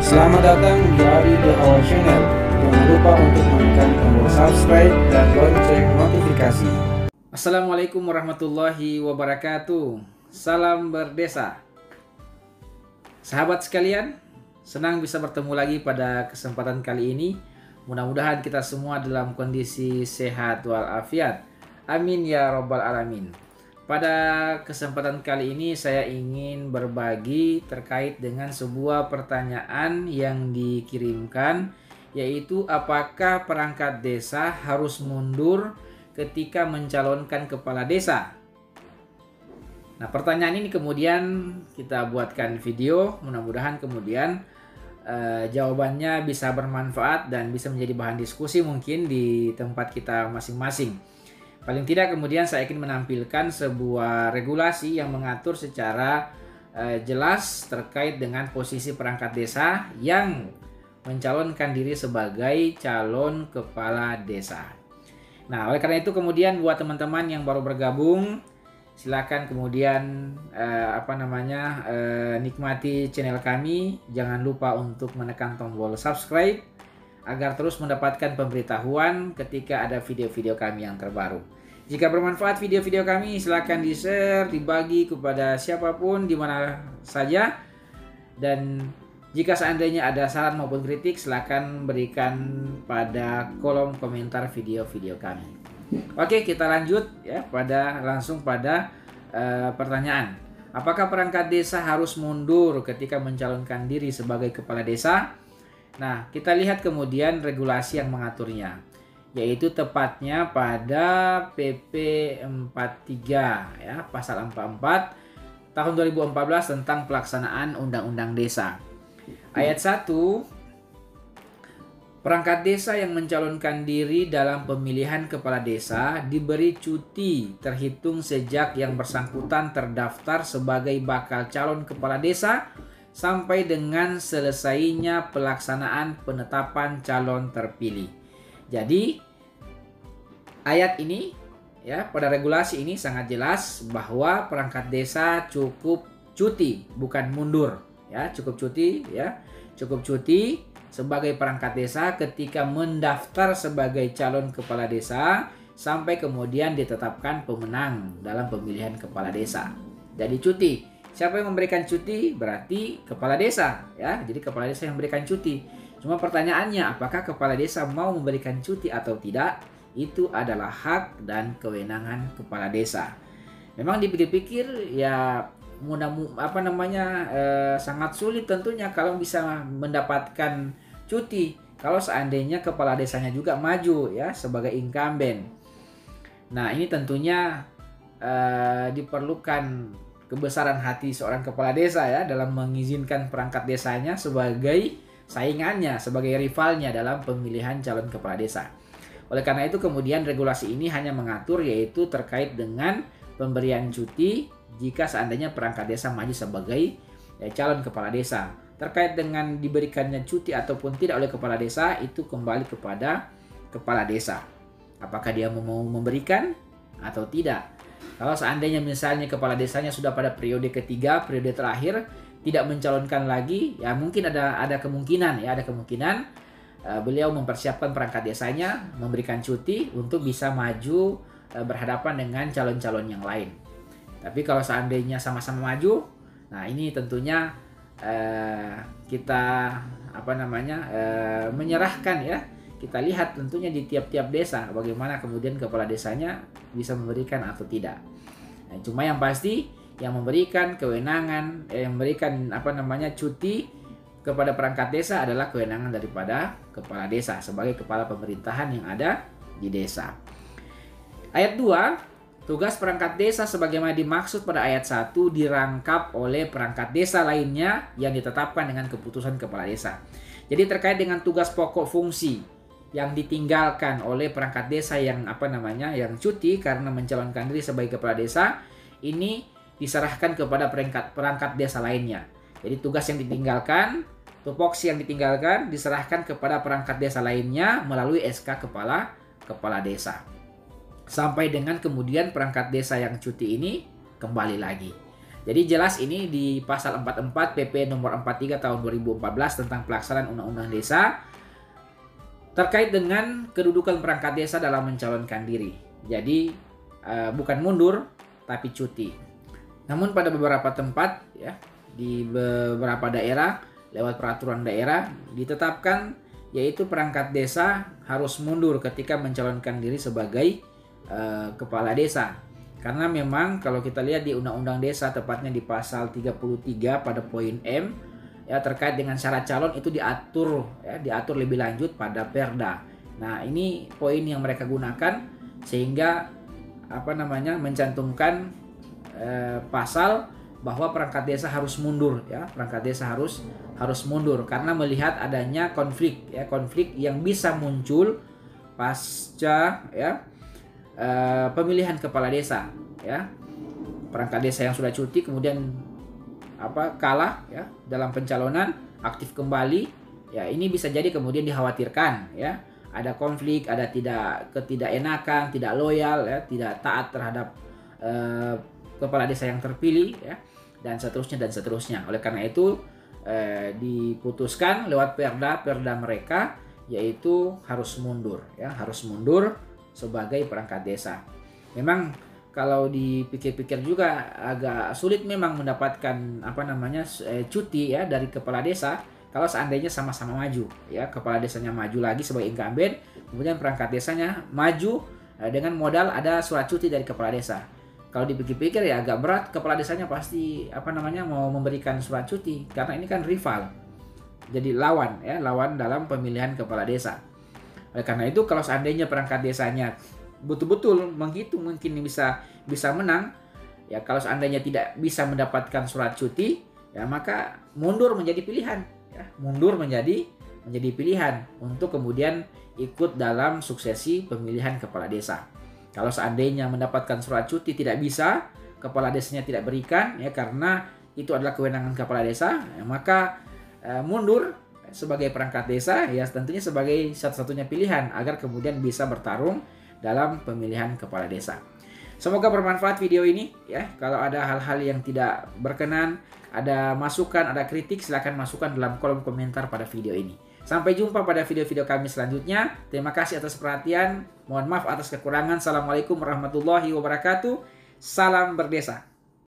Selamat datang di Ari The Our Channel. Jangan lupa untuk menekan tombol subscribe dan lonceng notifikasi. Assalamualaikum warahmatullahi wabarakatuh. Salam berdesa. Sahabat sekalian, senang bisa bertemu lagi pada kesempatan kali ini. Mudah-mudahan kita semua dalam kondisi sehat walafiat. Amin ya robbal alamin. Pada kesempatan kali ini saya ingin berbagi terkait dengan sebuah pertanyaan yang dikirimkan, yaitu apakah perangkat desa harus mundur ketika mencalonkan kepala desa? Nah, pertanyaan ini kemudian kita buatkan video, mudah-mudahan kemudian jawabannya bisa bermanfaat dan bisa menjadi bahan diskusi mungkin di tempat kita masing-masing. Paling tidak kemudian saya ingin menampilkan sebuah regulasi yang mengatur secara jelas terkait dengan posisi perangkat desa yang mencalonkan diri sebagai calon kepala desa. Nah, oleh karena itu kemudian buat teman-teman yang baru bergabung, silakan kemudian nikmati channel kami. Jangan lupa untuk menekan tombol subscribe agar terus mendapatkan pemberitahuan ketika ada video-video kami yang terbaru. Jika bermanfaat video-video kami, silakan di-share, dibagi kepada siapapun di mana saja. Dan jika seandainya ada saran maupun kritik, silakan berikan pada kolom komentar video-video kami. Oke, kita lanjut ya langsung pada pertanyaan. Apakah perangkat desa harus mundur ketika mencalonkan diri sebagai kepala desa? Nah, kita lihat kemudian regulasi yang mengaturnya, yaitu tepatnya pada PP 43 ya, pasal 44 tahun 2014 tentang pelaksanaan Undang-Undang Desa. Ayat 1, perangkat desa yang mencalonkan diri dalam pemilihan kepala desa diberi cuti terhitung sejak yang bersangkutan terdaftar sebagai bakal calon kepala desa sampai dengan selesainya pelaksanaan penetapan calon terpilih. Jadi ayat ini ya, pada regulasi ini sangat jelas bahwa perangkat desa cukup cuti, bukan mundur ya, cukup cuti sebagai perangkat desa ketika mendaftar sebagai calon kepala desa sampai kemudian ditetapkan pemenang dalam pemilihan kepala desa. Jadi cuti. Siapa yang memberikan cuti? Berarti kepala desa ya. Jadi kepala desa yang memberikan cuti. Cuma pertanyaannya, apakah kepala desa mau memberikan cuti atau tidak? Itu adalah hak dan kewenangan kepala desa. Memang dipikir-pikir ya sangat sulit tentunya kalau bisa mendapatkan cuti kalau seandainya kepala desanya juga maju ya sebagai incumbent. Nah, ini tentunya diperlukan kebesaran hati seorang kepala desa ya dalam mengizinkan perangkat desanya sebagai saingannya, sebagai rivalnya dalam pemilihan calon kepala desa. Oleh karena itu kemudian regulasi ini hanya mengatur yaitu terkait dengan pemberian cuti jika seandainya perangkat desa maju sebagai calon kepala desa. Terkait dengan diberikannya cuti ataupun tidak oleh kepala desa itu kembali kepada kepala desa. Apakah dia mau memberikan atau tidak? Kalau seandainya misalnya kepala desanya sudah pada periode ketiga, periode terakhir, tidak mencalonkan lagi, ya mungkin ada kemungkinan beliau mempersiapkan perangkat desanya memberikan cuti untuk bisa maju berhadapan dengan calon-calon yang lain. Tapi kalau seandainya sama-sama maju, nah ini tentunya kita menyerahkan ya. Kita lihat tentunya di tiap-tiap desa bagaimana kemudian kepala desanya bisa memberikan atau tidak. Nah, cuma yang pasti yang memberikan kewenangan yang memberikan cuti kepada perangkat desa adalah kewenangan daripada kepala desa sebagai kepala pemerintahan yang ada di desa. Ayat 2, tugas perangkat desa sebagaimana dimaksud pada ayat 1 dirangkap oleh perangkat desa lainnya yang ditetapkan dengan keputusan kepala desa. Jadi terkait dengan tugas pokok fungsi yang ditinggalkan oleh perangkat desa yang yang cuti karena mencalonkan diri sebagai kepala desa, ini diserahkan kepada perangkat desa lainnya. Jadi tugas yang ditinggalkan, tupoksi yang ditinggalkan diserahkan kepada perangkat desa lainnya melalui SK kepala desa. Sampai dengan kemudian perangkat desa yang cuti ini kembali lagi. Jadi jelas ini di pasal 44 PP nomor 43 tahun 2014 tentang pelaksanaan Undang-Undang Desa terkait dengan kedudukan perangkat desa dalam mencalonkan diri. Jadi bukan mundur tapi cuti. Namun pada beberapa tempat ya, di beberapa daerah lewat peraturan daerah ditetapkan yaitu perangkat desa harus mundur ketika mencalonkan diri sebagai kepala desa. Karena memang kalau kita lihat di Undang-Undang Desa, tepatnya di pasal 33 pada poin M ya, terkait dengan syarat calon itu diatur lebih lanjut pada Perda. Nah, ini poin yang mereka gunakan sehingga mencantumkan pasal bahwa perangkat desa harus mundur ya, perangkat desa harus mundur karena melihat adanya konflik yang bisa muncul pasca pemilihan kepala desa ya. Perangkat desa yang sudah cuti kemudian kalah ya dalam pencalonan, aktif kembali ya, ini bisa jadi kemudian dikhawatirkan ya ada konflik, ada ketidakenakan, tidak loyal ya, tidak taat terhadap kepala desa yang terpilih ya, dan seterusnya. Oleh karena itu diputuskan lewat perda mereka yaitu harus mundur sebagai perangkat desa. Memang kalau dipikir-pikir juga agak sulit memang mendapatkan cuti ya dari kepala desa kalau seandainya sama-sama maju ya, kepala desanya maju lagi sebagai incumbent, kemudian perangkat desanya maju dengan modal ada surat cuti dari kepala desa. Kalau dipikir-pikir ya agak berat, kepala desanya pasti mau memberikan surat cuti karena ini kan rival. Jadi lawan dalam pemilihan kepala desa. Oleh karena itu kalau seandainya perangkat desanya betul-betul menghitung mungkin bisa menang ya, kalau seandainya tidak bisa mendapatkan surat cuti ya, maka mundur menjadi pilihan ya, menjadi pilihan untuk kemudian ikut dalam suksesi pemilihan kepala desa. Kalau seandainya mendapatkan surat cuti tidak bisa, kepala desanya tidak berikan ya, karena itu adalah kewenangan kepala desa ya, maka mundur sebagai perangkat desa ya, tentunya sebagai satu-satunya pilihan agar kemudian bisa bertarung dalam pemilihan kepala desa. Semoga bermanfaat video ini ya. Kalau ada hal-hal yang tidak berkenan, ada masukan, ada kritik, silakan masukkan dalam kolom komentar pada video ini. Sampai jumpa pada video-video kami selanjutnya. Terima kasih atas perhatian. Mohon maaf atas kekurangan. Assalamualaikum warahmatullahi wabarakatuh. Salam berdesa.